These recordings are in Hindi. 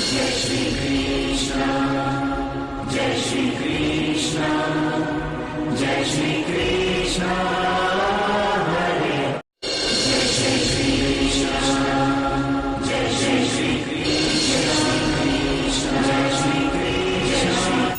जय श्री कृष्ण, जय श्री कृष्ण, जय श्री कृष्ण हरे, जय श्री कृष्ण, जय श्री कृष्ण, जय श्री कृष्ण।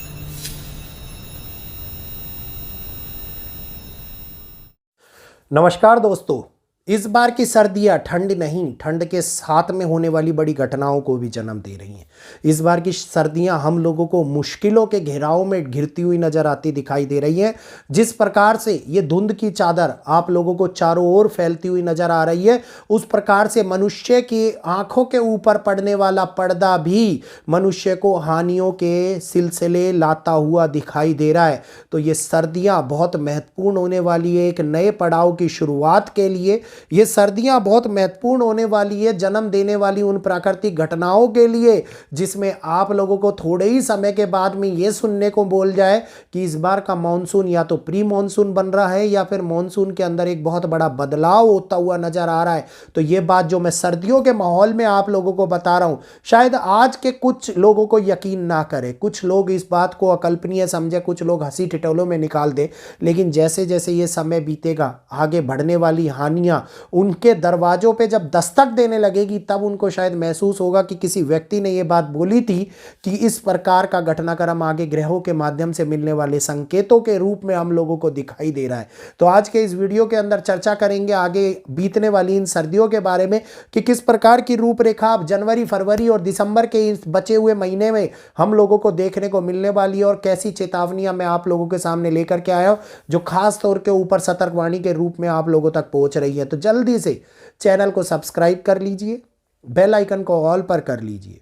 नमस्कार दोस्तों। इस बार की सर्दियां ठंड नहीं, ठंड के साथ में होने वाली बड़ी घटनाओं को भी जन्म दे रही हैं। इस बार की सर्दियां हम लोगों को मुश्किलों के घेराव में घिरती हुई नजर आती दिखाई दे रही हैं। जिस प्रकार से ये धुंध की चादर आप लोगों को चारों ओर फैलती हुई नजर आ रही है, उस प्रकार से मनुष्य की आंखों के ऊपर पड़ने वाला पर्दा भी मनुष्य को हानियों के सिलसिले लाता हुआ दिखाई दे रहा है। तो ये सर्दियां बहुत महत्वपूर्ण होने वाली है। एक नए पड़ाव की शुरुआत के लिए ये सर्दियां बहुत महत्वपूर्ण होने वाली है, जन्म देने वाली उन प्राकृतिक घटनाओं के लिए जिसमें आप लोगों को थोड़े ही समय के बाद में ये सुनने को बोल जाए कि इस बार का मॉनसून या तो प्री मॉनसून बन रहा है या फिर मॉनसून के अंदर एक बहुत बड़ा बदलाव होता हुआ नजर आ रहा है। तो ये बात जो मैं सर्दियों के माहौल में आप लोगों को बता रहा हूं, शायद आज के कुछ लोगों को यकीन ना करे, कुछ लोग इस बात को अकल्पनीय समझे, कुछ लोग हंसी ठिठोलों में निकाल दे। लेकिन जैसे जैसे ये समय बीतेगा, आगे बढ़ने वाली हानियां उनके दरवाजों पे जब दस्तक देने लगेगी, तब उनको शायद महसूस होगा कि किसी व्यक्ति ने ये बात बोली थी कि इस प्रकार का घटनाक्रम आगे ग्रहों के माध्यम से मिलने वाले संकेतों के रूप में हम लोगों को दिखाई दे रहा है। तो आज के इस वीडियो के अंदर चर्चा करेंगे आगे बीतने वाली इन सर्दियों के बारे में कि किस प्रकार की रूपरेखा अब जनवरी, फरवरी और दिसंबर के इस बचे हुए महीने में हम लोगों को देखने को मिलने वाली है और कैसी चेतावनियां मैं आप लोगों के सामने लेकर के आया हूं, जो खास तौर के ऊपर सतर्कवाणी के रूप में आप लोगों तक पहुंच रही है। तो जल्दी से चैनल को सब्सक्राइब कर लीजिए, बेल आइकन को ऑल पर कर लीजिए,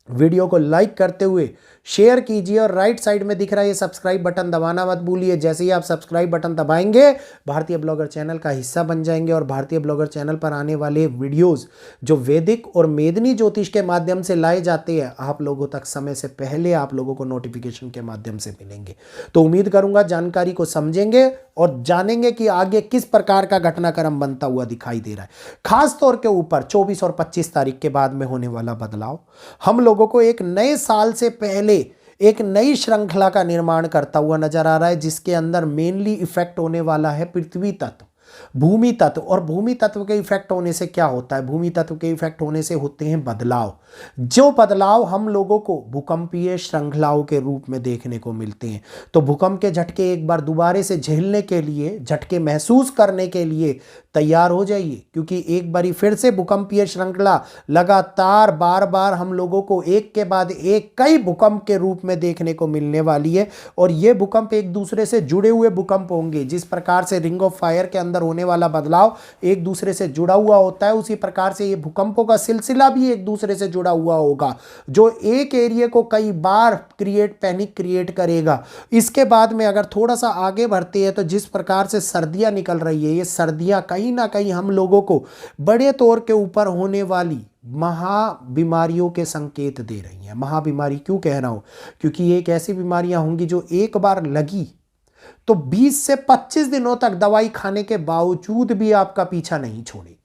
वीडियो को लाइक करते हुए शेयर कीजिए और राइट साइड में दिख रहा है ये सब्सक्राइब बटन दबाना मत भूलिए। जैसे ही आप सब्सक्राइब बटन दबाएंगे, भारतीय ब्लॉगर चैनल का हिस्सा बन जाएंगे और भारतीय ब्लॉगर चैनल पर आने वाले वीडियोस जो वैदिक और मेदनी ज्योतिष के माध्यम से लाए जाते हैं, आप लोगों तक समय से पहले आप लोगों को नोटिफिकेशन के माध्यम से मिलेंगे। तो उम्मीद करूंगा जानकारी को समझेंगे और जानेंगे कि आगे किस प्रकार का घटनाक्रम बनता हुआ दिखाई दे रहा है। खास तौर के ऊपर 24 और 25 तारीख के बाद में होने वाला बदलाव हम लोगों को एक नए साल से पहले एक नई श्रृंखला का निर्माण करता हुआ नजर आ रहा है, जिसके अंदर मेनली इफेक्ट होने वाला है पृथ्वी तत्व, भूमि तत्व। और भूमि तत्व के इफेक्ट होने से क्या होता है? भूमि तत्व के इफेक्ट होने से होते हैं बदलाव, जो बदलाव हम लोगों को भूकंपीय श्रृंखलाओं के रूप में देखने को मिलते हैं। तो भूकंप के झटके एक बार दोबारा से झेलने के लिए, झटके महसूस करने के लिए तैयार हो जाइए, क्योंकि एक बारी फिर से भूकंपीय श्रृंखला लगातार बार बार हम लोगों को एक के बाद एक कई भूकंप के रूप में देखने को मिलने वाली है। और ये भूकंप एक दूसरे से जुड़े हुए भूकंप होंगे। जिस प्रकार से रिंग ऑफ फायर के अंदर होने वाला बदलाव एक दूसरे से जुड़ा हुआ होता है, उसी प्रकार से ये भूकंपों का सिलसिला भी एक दूसरे से जुड़ा हुआ होगा, जो एक एरिया को कई बार पैनिक क्रिएट करेगा। इसके बाद में अगर थोड़ा सा आगे बढ़ते हैं, तो जिस प्रकार से सर्दियां निकल रही है, ये सर्दियां कहीं ना कहीं हम लोगों को बड़े तौर के ऊपर होने वाली महाबीमारियों के संकेत दे रही हैं। महाबीमारी क्यों कह रहा हूं? क्योंकि ये एक ऐसी बीमारियां होंगी जो एक बार लगी तो 20 से 25 दिनों तक दवाई खाने के बावजूद भी आपका पीछा नहीं छोड़ेगी।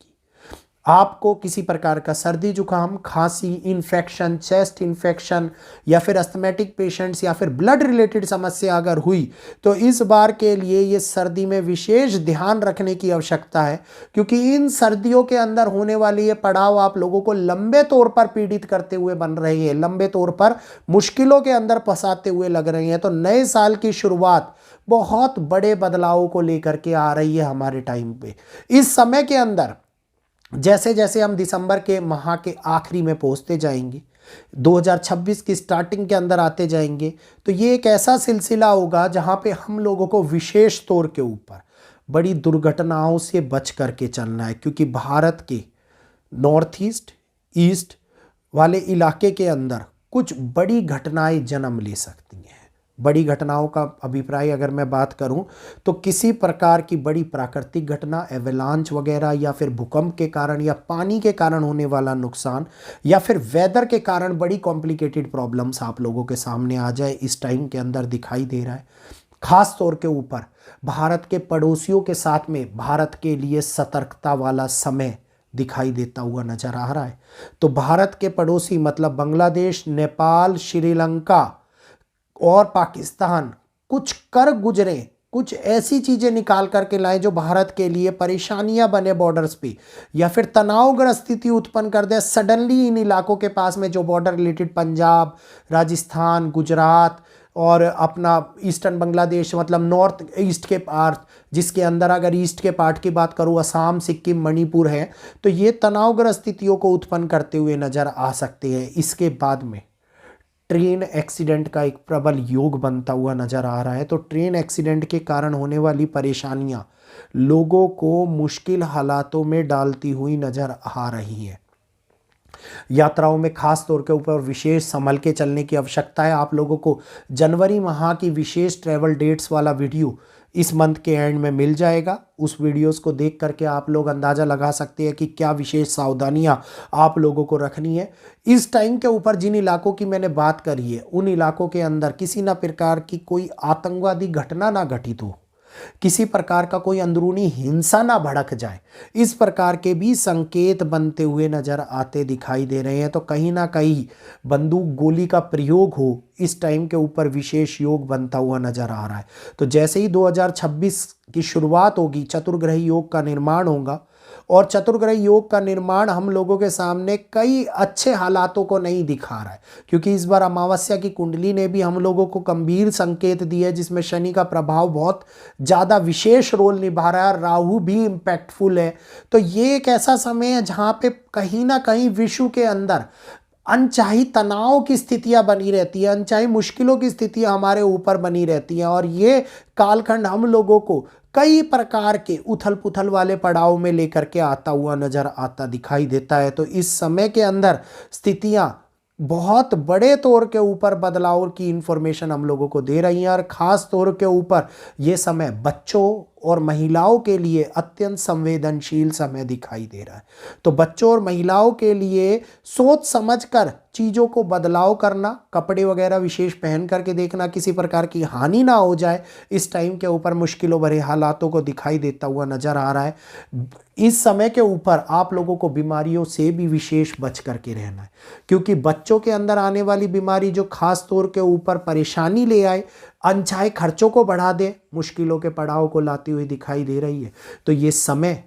आपको किसी प्रकार का सर्दी, जुकाम, खांसी, इन्फेक्शन, चेस्ट इन्फेक्शन या फिर अस्थमैटिक पेशेंट्स या फिर ब्लड रिलेटेड समस्या अगर हुई, तो इस बार के लिए ये सर्दी में विशेष ध्यान रखने की आवश्यकता है, क्योंकि इन सर्दियों के अंदर होने वाली ये पड़ाव आप लोगों को लंबे तौर पर पीड़ित करते हुए बन रहे हैं, लंबे तौर पर मुश्किलों के अंदर फंसाते हुए लग रहे हैं। तो नए साल की शुरुआत बहुत बड़े बदलावों को लेकर के आ रही है हमारे टाइम पे। इस समय के अंदर जैसे जैसे हम दिसंबर के माह के आखिरी में पहुंचते जाएंगे, 2026 की स्टार्टिंग के अंदर आते जाएंगे, तो ये एक ऐसा सिलसिला होगा जहां पे हम लोगों को विशेष तौर के ऊपर बड़ी दुर्घटनाओं से बच करके चलना है। क्योंकि भारत के नॉर्थ ईस्ट, ईस्ट वाले इलाके के अंदर कुछ बड़ी घटनाएं जन्म ले सकती हैं। बड़ी घटनाओं का अभिप्राय अगर मैं बात करूं, तो किसी प्रकार की बड़ी प्राकृतिक घटना, एवलांच वगैरह, या फिर भूकंप के कारण या पानी के कारण होने वाला नुकसान, या फिर वेदर के कारण बड़ी कॉम्प्लिकेटेड प्रॉब्लम्स आप लोगों के सामने आ जाए, इस टाइम के अंदर दिखाई दे रहा है। खास तौर के ऊपर भारत के पड़ोसियों के साथ में भारत के लिए सतर्कता वाला समय दिखाई देता हुआ नजर आ रहा है। तो भारत के पड़ोसी मतलब बांग्लादेश, नेपाल, श्रीलंका और पाकिस्तान कुछ कर गुजरे, कुछ ऐसी चीजें निकाल करके लाए जो भारत के लिए परेशानियां बने बॉर्डर्स पे, या फिर तनावग्रस्त स्थिति उत्पन्न कर दे सडनली इन इलाकों के पास में जो बॉर्डर रिलेटेड पंजाब, राजस्थान, गुजरात और अपना ईस्टर्न बांग्लादेश मतलब नॉर्थ ईस्ट के पार्ट, जिसके अंदर अगर ईस्ट के पार्ट की बात करूँ असम, सिक्किम, मणिपुर है, तो ये तनावग्रस्त स्थितियों को उत्पन्न करते हुए नजर आ सकते हैं। इसके बाद में ट्रेन एक्सीडेंट का एक प्रबल योग बनता हुआ नजर आ रहा है। तो ट्रेन एक्सीडेंट के कारण होने वाली परेशानियां लोगों को मुश्किल हालातों में डालती हुई नजर आ रही है। यात्राओं में खास तौर के ऊपर विशेष संभल के चलने की आवश्यकता है। आप लोगों को जनवरी माह की विशेष ट्रैवल डेट्स वाला वीडियो इस मंथ के एंड में मिल जाएगा। उस वीडियोस को देख करके आप लोग अंदाज़ा लगा सकते हैं कि क्या विशेष सावधानियां आप लोगों को रखनी है। इस टाइम के ऊपर जिन इलाकों की मैंने बात करी है उन इलाकों के अंदर किसी ना प्रकार की कोई आतंकवादी घटना ना घटित हो, किसी प्रकार का कोई अंदरूनी हिंसा ना भड़क जाए, इस प्रकार के भी संकेत बनते हुए नजर आते दिखाई दे रहे हैं। तो कहीं ना कहीं बंदूक गोली का प्रयोग हो, इस टाइम के ऊपर विशेष योग बनता हुआ नजर आ रहा है। तो जैसे ही 2026 की शुरुआत होगी, चतुर्ग्रही योग का निर्माण होगा और चतुर्ग्रही योग का निर्माण हम लोगों के सामने कई अच्छे हालातों को नहीं दिखा रहा है, क्योंकि इस बार अमावस्या की कुंडली ने भी हम लोगों को गंभीर संकेत दिए है, जिसमें शनि का प्रभाव बहुत ज़्यादा विशेष रोल निभा रहा है, राहु भी इम्पैक्टफुल है। तो ये एक ऐसा समय है जहाँ पे कहीं ना कहीं विश्व के अंदर अनचाही तनाव की स्थितियां बनी रहती है, अनचाही मुश्किलों की स्थितियां हमारे ऊपर बनी रहती हैं, और ये कालखंड हम लोगों को कई प्रकार के उथल पुथल वाले पड़ाव में लेकर के आता हुआ नजर आता दिखाई देता है। तो इस समय के अंदर स्थितियां बहुत बड़े तौर के ऊपर बदलाव की इंफॉर्मेशन हम लोगों को दे रही हैं, और ख़ास तौर के ऊपर ये समय बच्चों और महिलाओं के लिए अत्यंत संवेदनशील समय दिखाई दे रहा है। तो बच्चों और महिलाओं के लिए सोच समझकर चीज़ों को बदलाव करना, कपड़े वगैरह विशेष पहन करके देखना, किसी प्रकार की हानि ना हो जाए, इस टाइम के ऊपर मुश्किलों भरे हालातों को दिखाई देता हुआ नजर आ रहा है। इस समय के ऊपर आप लोगों को बीमारियों से भी विशेष बच करके रहना है, क्योंकि बच्चों के अंदर आने वाली बीमारी जो खास तौर के ऊपर परेशानी ले आए, अनचाहे खर्चों को बढ़ा दे, मुश्किलों के पड़ाव को लाती हुई दिखाई दे रही है। तो ये समय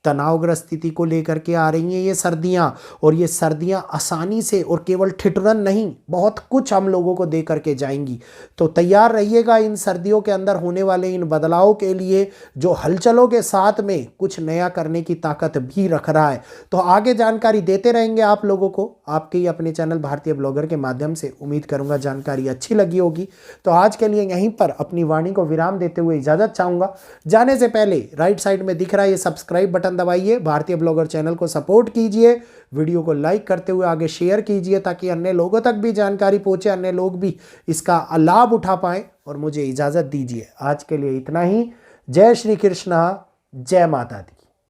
तनावग्रस्त स्थिति को लेकर के आ रही हैं ये सर्दियां, और ये सर्दियां आसानी से और केवल ठिठुरन नहीं, बहुत कुछ हम लोगों को दे करके जाएंगी। तो तैयार रहिएगा इन सर्दियों के अंदर होने वाले इन बदलाव के लिए, जो हलचलों के साथ में कुछ नया करने की ताकत भी रख रहा है। तो आगे जानकारी देते रहेंगे आप लोगों को, आपके ही अपने चैनल भारतीय ब्लॉगर के माध्यम से। उम्मीद करूंगा जानकारी अच्छी लगी होगी। तो आज के लिए यहीं पर अपनी वाणी को विराम देते हुए इजाजत चाहूंगा। जाने से पहले राइट साइड में दिख रहा है ये सब्सक्राइब बटन दबाइए, भारतीय ब्लॉगर चैनल को सपोर्ट कीजिए, वीडियो को लाइक करते हुए आगे शेयर कीजिए, ताकि अन्य लोगों तक भी जानकारी पहुंचे, अन्य लोग भी इसका लाभ उठा पाएं। और मुझे इजाजत दीजिए, आज के लिए इतना ही। जय श्री कृष्ण, जय माता दी।